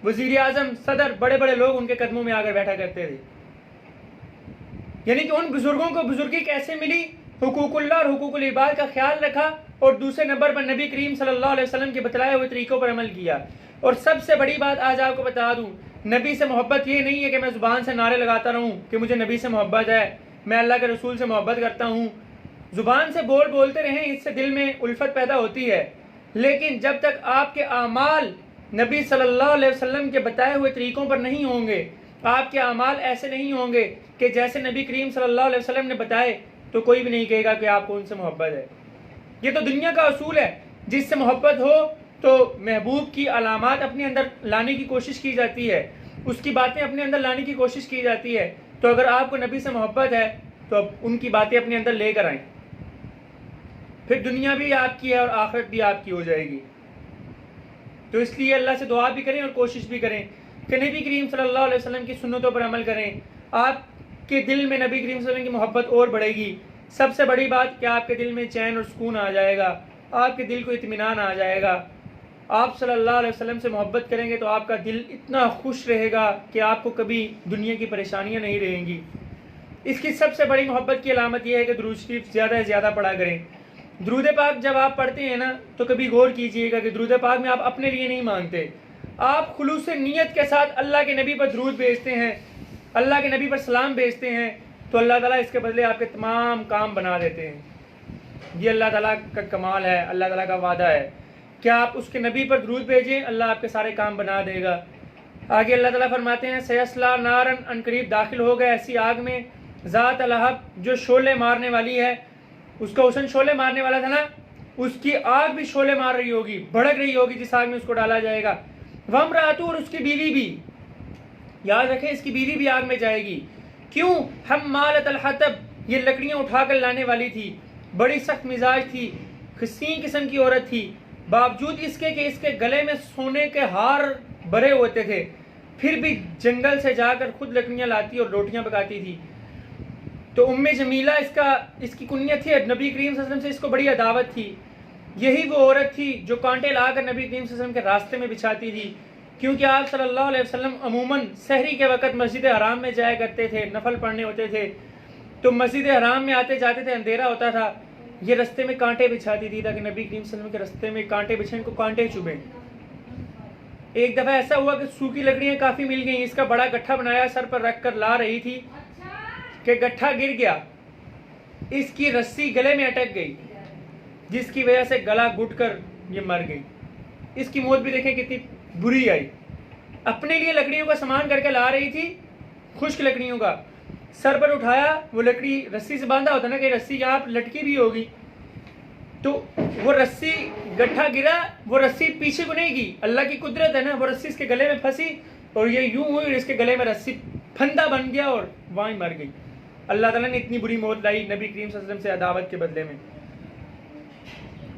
وزیر اعظم، صدر، بڑے لوگ ان کے قدموں میں آ کر بیٹھا کرتے تھے۔ یعنی کہ ان بزرگوں کو بزرگی کیسے ملی؟ حقوق اللہ اور حقوق العباد کا خیال رکھا، اور دوسرے نمبر پر نبی کریم صلی اللہ علیہ وسلم کے بتلائے ہوئے طریقوں پر عمل کیا۔ اور سب سے بڑی بات آج آپ کو بتا دوں، نبی سے محبت یہ نہیں ہے کہ میں زبان سے نعرے لگاتا رہوں کہ مجھے نبی سے محبت ہے، میں اللہ کے رسول سے محبت کرتا ہوں۔ زبان سے بولتے رہیں، اس سے دل میں الفت پیدا ہوتی ہے، لیکن جب تک آپ کے اعمال نبی صلی اللہ علیہ وسلم کے بتائے ہوئے طریقوں پر نہیں ہوں گے، آپ کے اعمال ایسے نہیں ہوں گے کہ جیسے نبی کریم صلی اللہ علیہ وسلم نے بتائے، تو کوئی بھی نہیں کہے گا کہ آپ کو ان سے محبت ہے۔ یہ تو دنیا کا اصول ہے، جس سے محبت ہو تو محبوب کی علامات اپنے اندر لانے کی کوشش کی جاتی ہے، اس کی باتیں اپنے اندر لانے کی کوشش کی جاتی ہے. تو اگر آپ کو نبی سے محبت ہے تو اب ان کی باتیں اپنے اندر لے کر آئیں، پھر دنیا بھی آپ کی ہے اور آخرت بھی آپ کی ہو جائے گی. تو اس لیے اللہ سے دعا بھی کریں اور کوشش بھی کریں کہ نبی کریم صلی اللہ علیہ وسلم کی سنتوں پر عمل کریں. آپ کے دل میں نبی کریم صلی اللہ علیہ وسلم کی محبت اور بڑھے گی. سب سے بڑی بات کہ آپ کے دل میں چین اور سکون آ جائے گا، آپ کے دل کو اطمینان آ جائے گا. آپ صلی اللہ علیہ وسلم سے محبت کریں گے تو آپ کا دل اتنا خوش رہے گا کہ آپ کو کبھی دنیا کی پریشانیاں نہیں رہیں گی. اس کی سب سے بڑی محبت کی علامت یہ ہے کہ درود شریف زیادہ سے زیادہ پڑھا کریں. درود پاک جب آپ پڑھتے ہیں نا تو کبھی غور کیجئے گا کہ درود پاک میں آپ اپنے لیے نہیں مانگتے، آپ خلوص نیت کے ساتھ اللہ کے نبی پر درود بھیجتے ہیں، اللہ کے نبی پر سلام بھیجتے ہیں، تو اللہ تعالیٰ اس کے بدلے آپ کے تمام کام بنا دیتے ہیں. یہ اللہ تعالیٰ کا کمال ہے، اللہ تعالیٰ کا وعدہ ہے کہ آپ اس کے نبی پر درود بھیجیں، اللہ آپ کے سارے کام بنا دے گا. آگے اللہ تعالیٰ فرماتے ہیں سیصلیٰ نارا، ان قریب داخل ہو گئے ایسی آگ میں، ذات لہب جو شعلے مارنے والی ہے. اس کا حسن شعلے مارنے والا تھا نا، اس کی آگ بھی شعلے مار رہی ہوگی، بھڑک رہی ہوگی جس آگ میں اس کو ڈالا جائے گا. وامرأتہ، اور اس کی بیوی بھی، یاد رکھیں اس کی بیوی بھی آگ میں جائے گی. کیوں؟ حمالۃ الحطب، یہ لکڑیاں اٹھا کر لانے والی تھی، بڑی سخت مزاج تھی، حسین قسم کی عورت تھی. باوجود اس کے کہ اس کے گلے میں سونے کے ہار بھرے ہوتے تھے، پھر بھی جنگل سے جا کر خود لکڑیاں لاتی اور روٹیاں پکاتی تھی. تو ام جمیلہ اس کی کنیت تھی. نبی کریم صلی اللہ علیہ وسلم سے اس کو بڑی عداوت تھی. یہی وہ عورت تھی جو کانٹے لا کر نبی کریم صلی اللہ علیہ وسلم کے راستے میں بچھاتی تھی، کیونکہ آپ صلی اللہ علیہ وسلم عموماً سحری کے وقت مسجد حرام میں جایا کرتے تھے، نفل پڑھنے ہوتے تھے. تو مسجد حرام میں آتے جاتے تھے، اندھیرا ہوتا تھا، یہ رستے میں کانٹے بچھاتی تھی تاکہ نبی کریم صلی اللہ علیہ وسلم کے رستے میں کانٹے بچھیں، ان کو کانٹے چبھیں. ایک دفعہ ایسا ہوا کہ سوکھی لکڑیاں کافی مل گئیں، اس کا بڑا گٹھا بنایا سر پر رکھ کر لا رہی تھی کہ گٹھا گر گیا، اس کی رسی گلے میں اٹک گئی، جس کی وجہ سے گلا گھٹ کر یہ مر گئی. اس کی موت بھی دیکھیں کتنی بری آئی. اپنے لیے لکڑیوں کا سامان کر کے لا رہی تھی، خشک لکڑیوں کا، سر پر اٹھایا، وہ لکڑی رسی سے باندھا ہوتا نا کہ رسی یہاں لٹکی بھی ہوگی، تو وہ رسی گٹھا گرا، وہ رسی پیچھے کو نہیں گئی، اللہ کی قدرت ہے نا، وہ رسی اس کے گلے میں پھنسی اور یہ یوں ہوئی اور اس کے گلے میں رسی پھندا بن گیا اور وہیں مر گئی. اللہ تعالیٰ نے اتنی بری موت لائی نبی کریم صلی اللہ علیہ وسلم سے عداوت کے بدلے میں.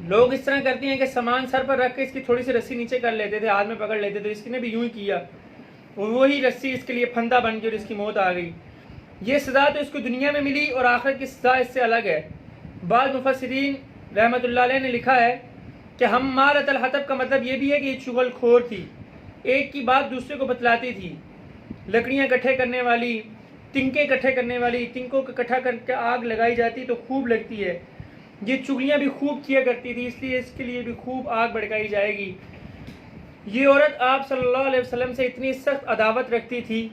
لوگ اس طرح کرتے ہیں کہ سامان سر پر رکھ کے اس کی تھوڑی سی رسی نیچے کر لیتے تھے، ہاتھ میں پکڑ لیتے تھے. اس نے بھی یوں ہی کیا، وہی رسی اس کے لیے پھندا بن گئی اور اس کی موت آ گئی. یہ سزا تو اس کو دنیا میں ملی اور آخرت کی سزا اس سے الگ ہے. بعض مفسرین رحمۃ اللہ علیہ نے لکھا ہے کہ حمالۃ الحطب کا مطلب یہ بھی ہے کہ یہ چغل خور تھی، ایک کی بات دوسرے کو بتلاتی تھی. لکڑیاں اکٹھے کرنے والی، تنکے اکٹھے کرنے والی، تنکوں کو اکٹھا کر کے آگ لگائی جاتی تو خوب لگتی ہے. یہ چغلیاں بھی خوب کیا کرتی تھی، اس لیے اس کے لیے بھی خوب آگ بھڑکائی جائے گی. یہ عورت آپ صلی اللہ علیہ وسلم سے اتنی سخت عداوت رکھتی تھی،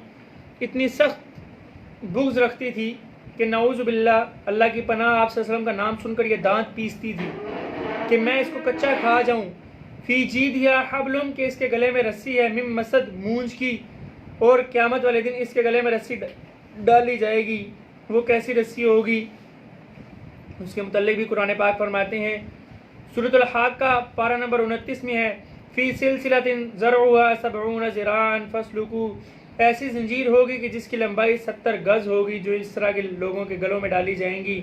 اتنی سخت بغض رکھتی تھی کہ نعوذ باللہ، اللہ کی پناہ، آپ صلی اللہ علیہ وسلم کا نام سن کر یہ دانت پیستی تھی کہ میں اس کو کچا کھا جاؤں. فی جیدھا حبل، کہ اس کے گلے میں رسی ہے، من مسد، مونج کی، اور قیامت والے دن اس کے گلے میں رسی ڈالی جائے گی. وہ کیسی رسی ہوگی اس کے متعلق بھی قرآن پاک فرماتے ہیں. سورۃ الحاقہ پارہ نمبر 29 میں ہے، فی سلسلۃ ذرعها 70 ذراعا فاسلکوہ، ایسی زنجیر ہوگی کہ جس کی لمبائی 70 گز ہوگی، جو اس طرح کے لوگوں کے گلوں میں ڈالی جائیں گی.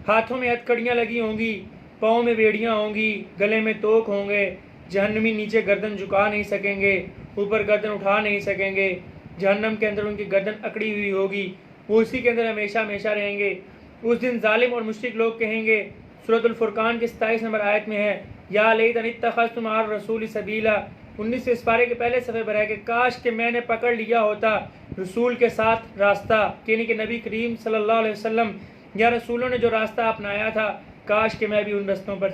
ہاتھوں میں ہتھکڑیاں لگی ہوں گی، پاؤں میں بیڑیاں ہوں گی، گلے میں توک ہوں گے. جہنمی نیچے گردن جھکا نہیں سکیں گے، اوپر گردن اٹھا نہیں سکیں گے. جہنم کے اندر ان کی گردن اکڑی ہوئی ہوگی، وہ اسی کے اندر ہمیشہ ہمیشہ رہیں گے. اس دن ظالم اور مشرک لوگ کہیں گے، سورۃ الفرقان کی 27 نمبر آیت میں ہے، یا لیتنی اتخذت مع الرسول سبیلا، 19 سے اس پارے کے پہلے صفحے پر ہے کہ کاش کہ میں نے پکڑ لیا ہوتا رسول کے ساتھ راستہ، یعنی کہ نبی کریم صلی اللہ علیہ وسلم یا رسولوں نے جو راستہ اپنایا تھا، کاش کہ میں بھی ان رستوں پر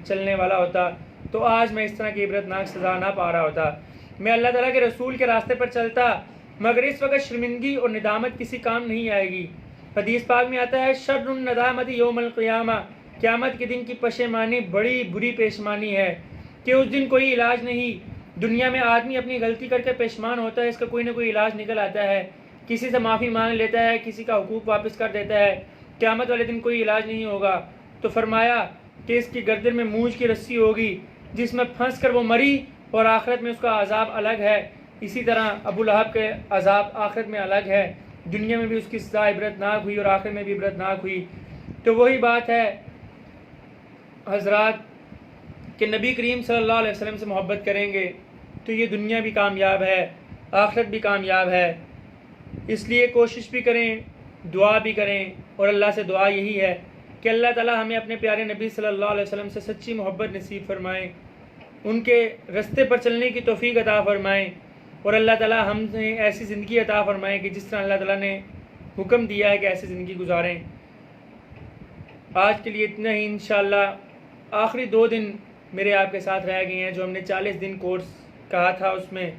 چلنے والا ہوتا تو آج میں اس طرح کی عبرتناک سزا نہ پا رہا ہوتا. میں اللہ تعالیٰ کے رسول کے راستے پر چلتا، مگر اس وقت شرمندگی اور ندامت کسی کام نہیں آئے گی. حدیث پاک میں آتا ہے، شر الندامت یوم القیامہ، قیامت کے دن کی پشیمانی بڑی بری پیشمانی ہے کہ اس دن کوئی علاج نہیں. دنیا میں آدمی اپنی غلطی کر کے پیشمان ہوتا ہے، اس کا کوئی نہ کوئی علاج نکل آتا ہے، کسی سے معافی مانگ لیتا ہے، کسی کا حقوق واپس کر دیتا ہے. قیامت والے دن کوئی علاج نہیں ہوگا. تو فرمایا کہ اس کی گردن میں مونج کی رسی ہوگی، جس میں پھنس کر وہ مری اور آخرت میں اس کا عذاب الگ ہے، اسی طرح ابو لہب کے عذاب آخرت میں الگ ہے، دنیا میں بھی اس کی سزا عبرتناک ہوئی اور آخرت میں بھی عبرتناک ہوئی۔ تو وہی بات ہے حضرات کہ نبی کریم صلی اللہ علیہ وسلم سے محبت کریں گے تو یہ دنیا بھی کامیاب ہے، آخرت بھی کامیاب ہے۔ اس لیے کوشش بھی کریں، دعا بھی کریں، اور اللہ سے دعا یہی ہے کہ اللہ تعالیٰ ہمیں اپنے پیارے نبی صلی اللہ علیہ وسلم سے سچی محبت نصیب فرمائیں، ان کے رستے پر چلنے کی توفیق عطا فرمائیں، اور اللہ تعالیٰ ہم نے ایسی زندگی عطا فرمائیں کہ جس طرح اللہ تعالیٰ نے حکم دیا ہے کہ ایسی زندگی گزاریں۔ آج کے لیے اتنا ہی، انشاءاللہ آخری 2 دن میرے آپ کے ساتھ رہ گئے ہیں جو ہم نے 40 دن کورس کہا تھا، اس میں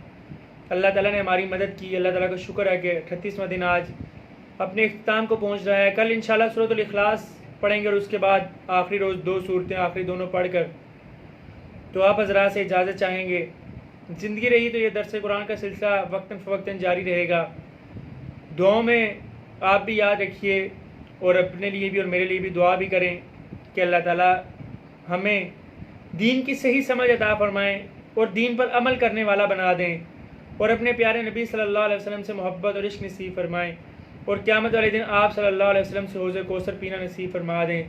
اللہ تعالیٰ نے ہماری مدد کی۔ اللہ تعالیٰ کا شکر ہے کہ 38واں دن آج اپنے اختتام کو پہنچ رہا ہے۔ کل انشاءاللہ سورۃ الاخلاص پڑھیں گے اور اس کے بعد آخری روز 2 صورتیں آخری دونوں پڑھ کر تو آپ حضرات سے اجازت چاہیں گے۔ زندگی رہی تو یہ درس قرآن کا سلسلہ وقتاً فوقتاً جاری رہے گا۔ دعاؤں میں آپ بھی یاد رکھیے اور اپنے لیے بھی اور میرے لیے بھی دعا بھی کریں کہ اللہ تعالیٰ ہمیں دین کی صحیح سمجھ عطا فرمائیں اور دین پر عمل کرنے والا بنا دیں، اور اپنے پیارے نبی صلی اللہ علیہ وسلم سے محبت اور عشق نصیب فرمائیں، اور قیامت والے دن آپ صلی اللہ علیہ وسلم سے حوض کوثر پینا نصیب فرما دیں،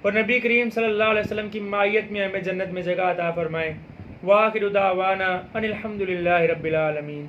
اور نبی کریم صلی اللہ علیہ وسلم کی معیت میں ہمیں جنت میں جگہ عطا فرمائیں۔ وآخر دعوانا ان الحمد للہ رب العالمین۔